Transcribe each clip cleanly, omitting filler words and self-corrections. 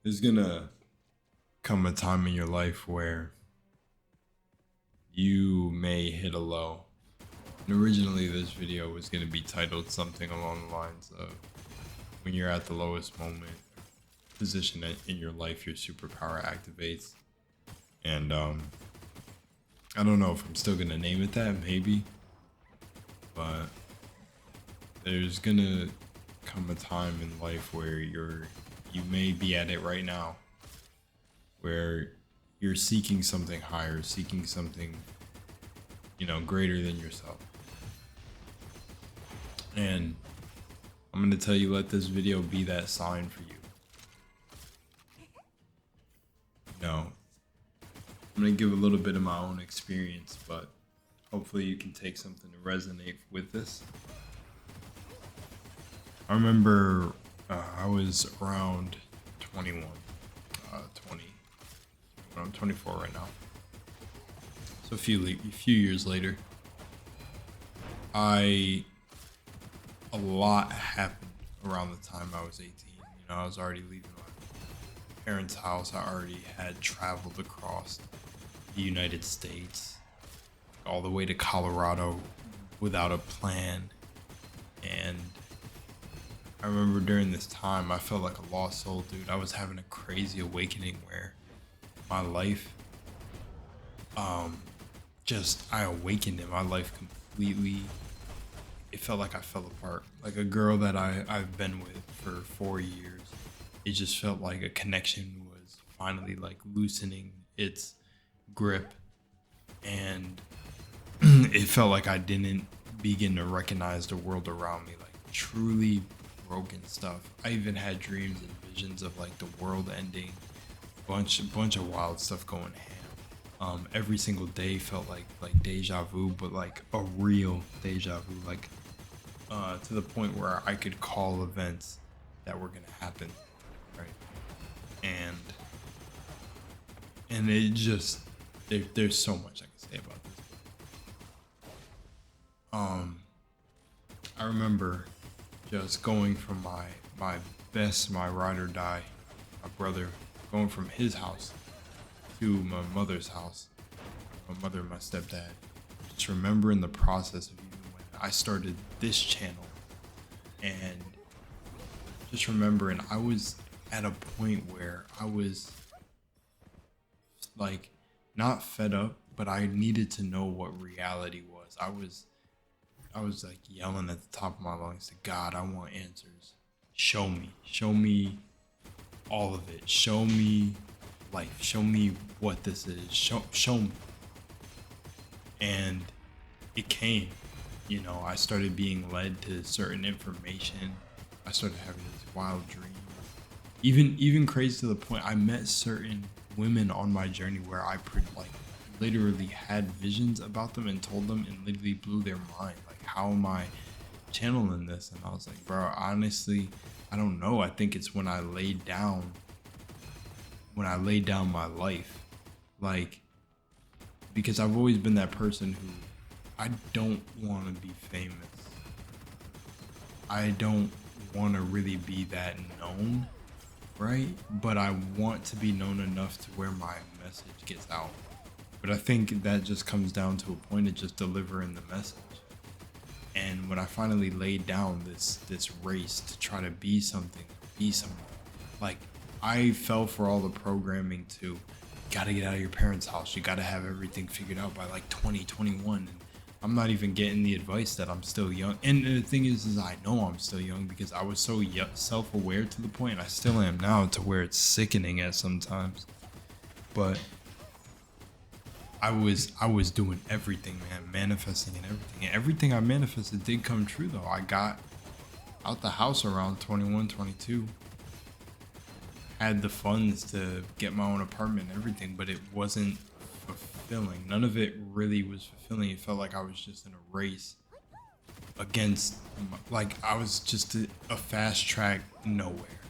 There's gonna come a time in your life where you may hit a low. And originally this video was gonna be titled something along the lines of when you're at the lowest moment, position in your life your superpower activates. And I don't know if I'm still gonna name it that, maybe. But there's gonna come a time in life where you may be at it right now, where you're seeking something higher, seeking something, greater than yourself. And I'm gonna tell you, let this video be that sign for you. I'm gonna give a little bit of my own experience, but hopefully you can take something to resonate with this. I remember I was around 21, 20. I'm 24 right now. So a few years later, a lot happened around the time I was 18. I was already leaving my parents' house. I already had traveled across the United States, all the way to Colorado without a plan. And I remember during this time, I felt like a lost soul, dude. I was having a crazy awakening where my life, I awakened in my life completely. It felt like I fell apart. Like a girl that I've been with for 4 years. It just felt like a connection was finally like loosening its grip. And it felt like I didn't begin to recognize the world around me, like truly broken stuff. I even had dreams and visions of like the world ending, bunch of wild stuff going ham. Every single day felt like deja vu, but like a real deja vu, like to the point where I could call events that were gonna happen, right? And it just there's so much I can say about this. I remember just going from my ride or die, my brother, going from his house to my mother's house, my mother and my stepdad. Just remembering the process of even when I started this channel, and just remembering I was at a point where I was like not fed up, but I needed to know what reality was. I was like yelling at the top of my lungs to God, I want answers. Show me all of it. Show me life. Show me what this is. Show me. And it came. I started being led to certain information. I started having these wild dreams. Even crazy to the point I met certain women on my journey where I literally had visions about them and told them, and literally blew their mind. Like, how am I channeling this? And I was like, bro, honestly, I don't know. I think it's when I laid down my life, like, because I've always been that person who, I don't want to be famous. I don't want to really be that known, right? But I want to be known enough to where my message gets out. But I think that just comes down to a point of just delivering the message. And when I finally laid down this race to try to be something, like, I fell for all the programming to, you gotta get out of your parents' house, you gotta have everything figured out by like 2021. And I'm not even getting the advice that I'm still young. And the thing is I know I'm still young because I was so self-aware to the point, I still am now, to where it's sickening at sometimes. But I was doing everything, man, manifesting and everything. And everything I manifested did come true, though. I got out the house around 21, 22. Had the funds to get my own apartment and everything, but it wasn't fulfilling. None of it really was fulfilling. It felt like I was just in a race against, like, I was just a fast track nowhere.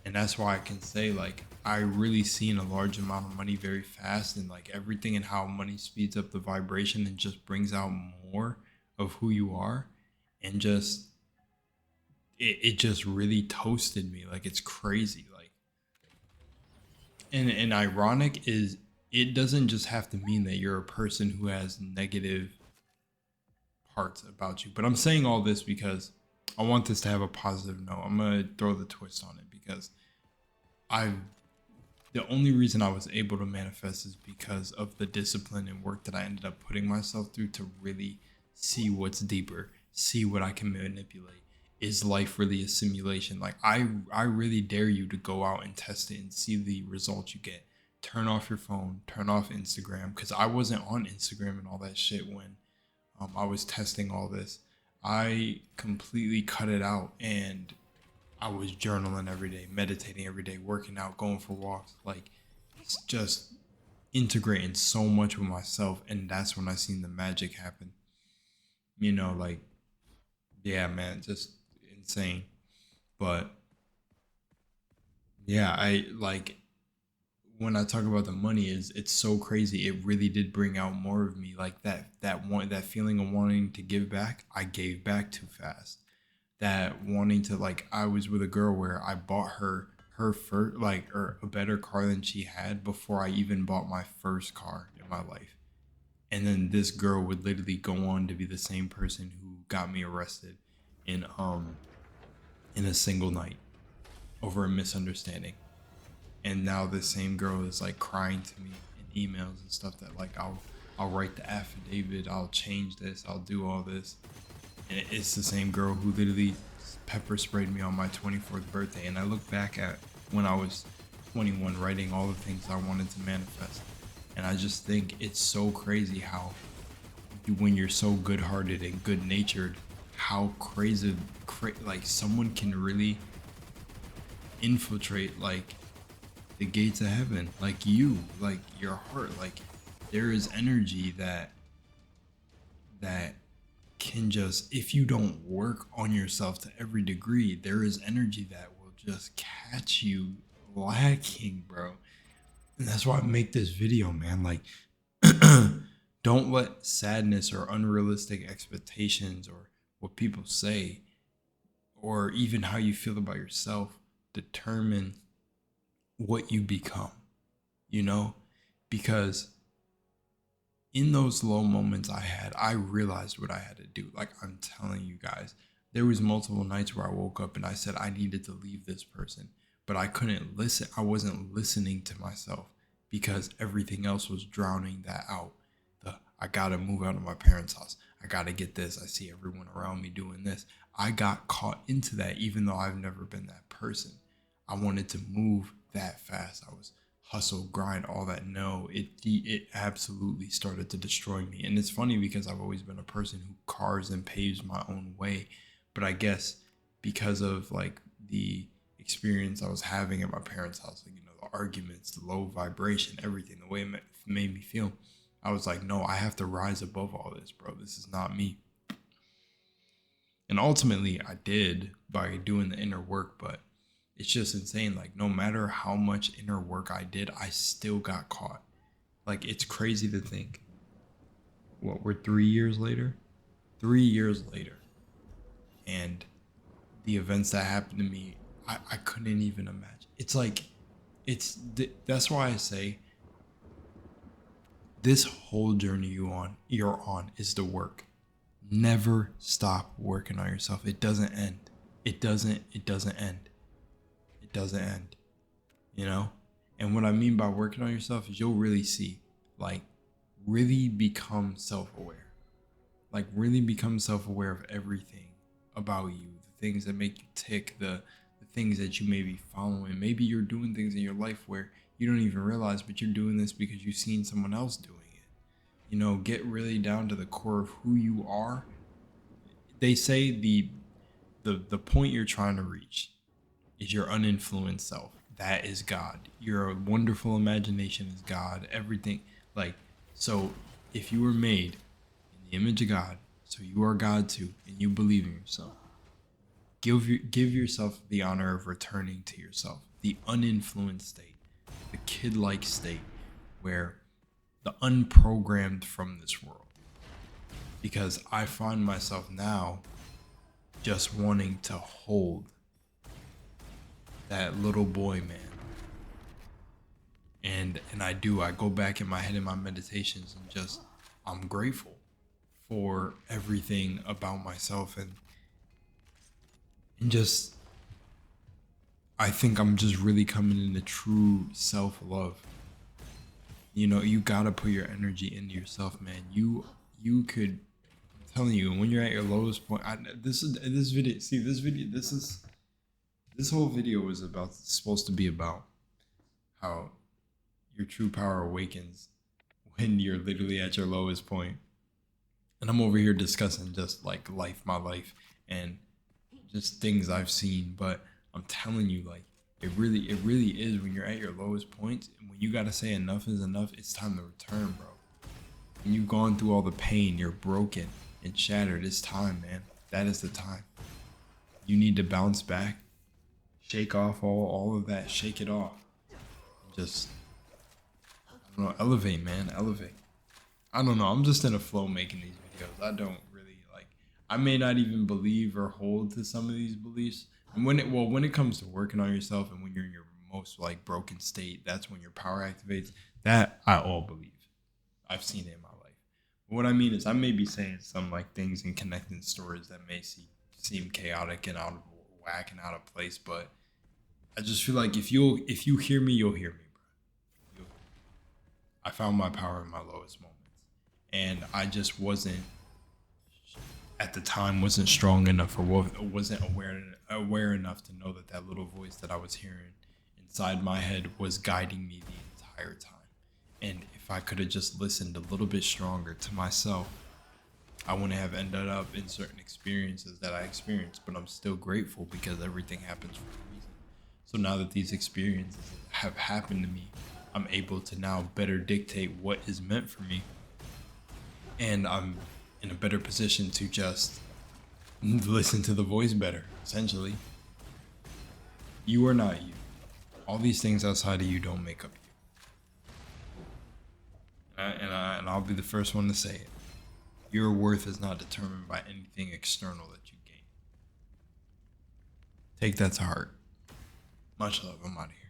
And that's why I can say, like, I really seen a large amount of money very fast, and like everything, and how money speeds up the vibration and just brings out more of who you are. And it just really toasted me. Like, it's crazy. Like, And ironic is it doesn't just have to mean that you're a person who has negative parts about you. But I'm saying all this because I want this to have a positive note. I'm gonna throw the twist on it because the only reason I was able to manifest is because of the discipline and work that I ended up putting myself through to really see what's deeper, see what I can manipulate. Is life really a simulation? Like I really dare you to go out and test it and see the results you get. Turn off your phone, turn off Instagram, because I wasn't on Instagram and all that shit when I was testing all this. I completely cut it out and I was journaling every day, meditating every day, working out, going for walks, like it's just integrating so much with myself. And that's when I seen the magic happen. You know, like, yeah, man, just insane. But yeah, I like when I talk about the money is it's so crazy. It really did bring out more of me. Like that feeling of wanting to give back, I gave back too fast. That wanting to like I was with a girl where I bought her first like or a better car than she had before I even bought my first car in my life. And then this girl would literally go on to be the same person who got me arrested in a single night over a misunderstanding. And now this same girl is like crying to me in emails and stuff that like I'll write the affidavit, I'll change this, I'll do all this. And it's the same girl who literally pepper sprayed me on my 24th birthday. And I look back at when I was 21 writing all the things I wanted to manifest. And I just think it's so crazy how when you're so good-hearted and good-natured, how crazy like someone can really infiltrate like the gates of heaven, like you, like your heart. Like there is energy that can just, if you don't work on yourself to every degree, there is energy that will just catch you lacking, bro. And that's why I make this video, man. Like don't let sadness or unrealistic expectations or what people say or even how you feel about yourself determine what you become, you know? Because in those low moments I realized what I had to do. Like I'm telling you guys, there was multiple nights where I woke up and I said I needed to leave this person, but I couldn't listen. I wasn't listening to myself because everything else was drowning that out. I gotta move out of my parents' house. I gotta get this. I see everyone around me doing this. I got caught into that even though I've never been that person. I wanted to move that fast. I was hustle, grind, all that. No, it absolutely started to destroy me. And it's funny because I've always been a person who carves and paves my own way. But I guess because of like the experience I was having at my parents' house, like, you know, the arguments, the low vibration, everything, the way it made me feel, I was like, no, I have to rise above all this, bro. This is not me. And ultimately I did by doing the inner work, but it's just insane. Like no matter how much inner work I did, I still got caught. Like it's crazy to think. What, we're 3 years later? 3 years later. And the events that happened to me, I couldn't even imagine. It's like, that's why I say this whole journey you're on is the work. Never stop working on yourself. It doesn't end. It doesn't end. It doesn't end, you know? And what I mean by working on yourself is you'll really see, like, really become self-aware. Like, really become self-aware of everything about you, the things that make you tick, the things that you may be following. Maybe you're doing things in your life where you don't even realize, but you're doing this because you've seen someone else doing it. You know, get really down to the core of who you are. They say the point you're trying to reach is your uninfluenced self. That is God. Your wonderful imagination is God. Everything. Like, so if you were made in the image of God, so you are God too, and you believe in yourself, give yourself the honor of returning to yourself, the uninfluenced state, the kid-like state where the unprogrammed from this world. Because I find myself now just wanting to hold that little boy man And I go back in my head in my meditations and just, I'm grateful for everything about myself, and just, I think I'm just really coming into true self-love. You know, you gotta put your energy into yourself, man. You could, I'm telling you, when you're at your lowest point, this video, see this video, this whole video was supposed to be about how your true power awakens when you're literally at your lowest point. And I'm over here discussing just like my life, and just things I've seen. But I'm telling you, like, it really is, when you're at your lowest point and when you gotta say enough is enough, it's time to return, bro. When you've gone through all the pain, you're broken and shattered, it's time, man. That is the time. You need to bounce back, shake off all of that, shake it off. Just, I don't know, elevate, man, elevate. I don't know, I'm just in a flow making these videos. I don't really, like, I may not even believe or hold to some of these beliefs. And when it comes to working on yourself and when you're in your most like broken state, that's when your power activates. That I all believe. I've seen it in my life. But what I mean is, I may be saying some like things and connecting stories that may seem chaotic and out of whack and out of place, but I just feel like if you hear me, you'll hear me, bro. I found my power in my lowest moments, and I just wasn't, at the time, wasn't strong enough, or wasn't aware enough to know that little voice that I was hearing inside my head was guiding me the entire time. And if I could have just listened a little bit stronger to myself, I wouldn't have ended up in certain experiences that I experienced. But I'm still grateful, because everything happens for a reason. So now that these experiences have happened to me, I'm able to now better dictate what is meant for me, and I'm in a better position to just listen to the voice better, essentially. You are not you. All these things outside of you don't make up you. And I'll be the first one to say it. Your worth is not determined by anything external that you gain. Take that to heart. Much love. I'm out of here.